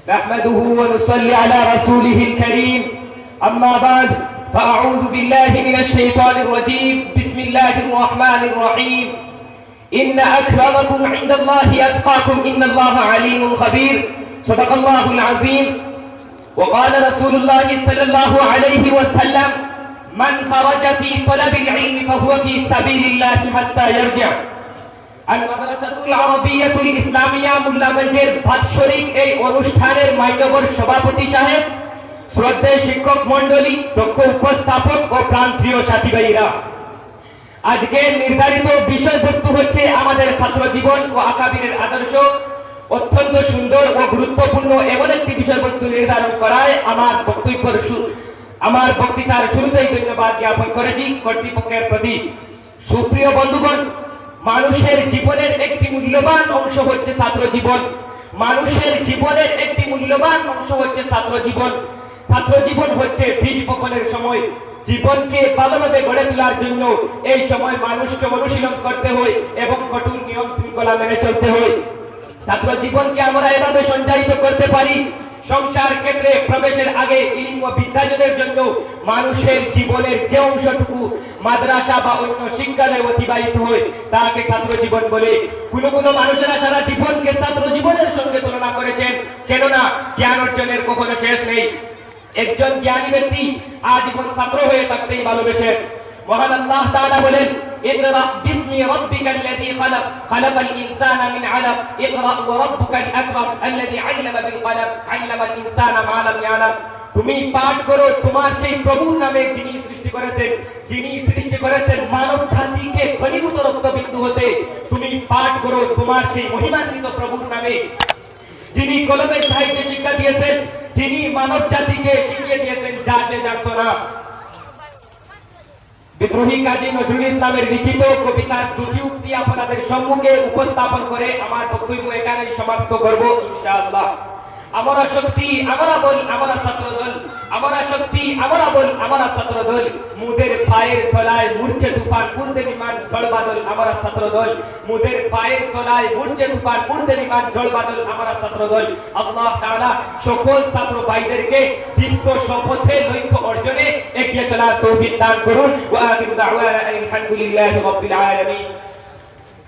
نحمده ونصلي على رسوله الكريم أما بعد فأعوذ بالله من الشيطان الرجيم بسم الله الرحمن الرحيم إن أكرمكم عند الله أتقاكم إن الله عليم خبير صدق الله العظيم وقال رسول الله صلى الله عليه وسلم من خرج في طلب العلم فهو في سبيل الله حتى يرجع المدرسة العربية الإسلامية মোল্লাগঞ্জের বাৎসরিক এই অনুষ্ঠানের মান্যবর সভাপতি সাহেব, শ্রদ্ধেয় শিক্ষক মণ্ডলী, দক্ষ উপস্থাপক ও প্রাণপ্রিয় সাথী ভাইরা, আজকে নির্ধারিত বিষয়বস্তু হচ্ছে আমাদের ছাত্র জীবন ও আকাবিরের আদর্শ। অত্যন্ত সুন্দর ও গুরুত্বপূর্ণ এমন একটি বিষয়বস্তু নির্ধারণ করায় আমার বক্তৃতার শুরুতেই ধন্যবাদ জ্ঞাপন করেছি কর্তৃপক্ষের প্রতি। সুপ্রিয় বন্ধুগণ, মানুষের জীবনের একটি মূল্যবান অংশ হচ্ছে ছাত্র জীবন। মানুষের জীবনের একটি মূল্যবান অংশ হচ্ছে ছাত্র জীবন। ছাত্র জীবন হচ্ছে বীজ বপনের সময়। জীবনকে ভালোভাবে গড়ে তোলার জন্য এই সময় মানুষকে অনুশীলন করতে হয় এবং কঠোর নিয়ম শৃঙ্খলা মেনে চলতে হয়। ছাত্র জীবনকে আমরা এভাবে সঞ্চারিত করতে পারি। সংসার ক্ষেত্রে প্রবেশের আগে ইলম ও বিদ্যার্জনের জন্য মানুষের জীবনের যে অংশটুকু মাদ্রাসা বা অন্য শিক্ষালয়ে অতিবাহিত হয় তাকে ছাত্র জীবন বলে। কোনো মানুষেরা সারা জীবনকে ছাত্র জীবনের সঙ্গে তুলনা করেছেন, কেননা জ্ঞান অর্জনের কখনো শেষ নেই। একজন জ্ঞানী ব্যক্তি আজীবন ছাত্র হয়ে থাকতেই ভালোবেসেন। মহান আল্লাহ তাআলা বলেন, ইকরা বিসমি রাব্বিকাল্লাযী খালাক খালাকাল ইনসানা মিন আলাক ইকরা ওয়া রাব্বুকাল আকরাম আল্লাযী আল্লামা বিল কলম আল্লামাল ইনসানা মা লাম ইয়ালাম। তুমি পাঠ করো তোমার সেই প্রভুর নামে যিনি সৃষ্টি করেছেন মানব জাতিকে ঘনীভূত রক্তবিন্দু হতে। তুমি পাঠ করো তোমার সেই মহিমান্বিত প্রভুর নামে যিনি কলমের সাহিত্যে শিক্ষা দিয়েছেন, যিনি মানব জাতিকে শিখিয়ে দিয়েছেন যা সে জানতো না। বিদ্রোহী কাজী নজরুল ইসলামের লিখিত কবিতার দুটি উক্তি আপনাদের সম্মুখে উপস্থাপন করে আমার বক্তব্য এখানেই সমাপ্ত করব ইনশাআল্লাহ। আমরা শক্তি, আমরা বল, আমরা ছাত্রদল। আমরা শক্তি, আমরা বল, আমরা ছাত্রদল। মুদের পায়ের তলায় মূর্ছে তুফান, পূর্বে বিমান জলবাদল, আমরা ছাত্রদল। মুদের পায়ের তলায় মূর্ছে তুফান, পূর্বে বিমান জলবাদল, আমরা ছাত্রদল। আল্লাহ তাআলা সকল ছাত্র ভাইদেরকে দীপ্ত শপথে লক্ষ্য অর্জনে এগিয়ে চলার তৌফিক দান করুন। ওয়া আখিরু দাওয়ানা আলহামদুলিল্লাহি রাব্বিল আলামিন।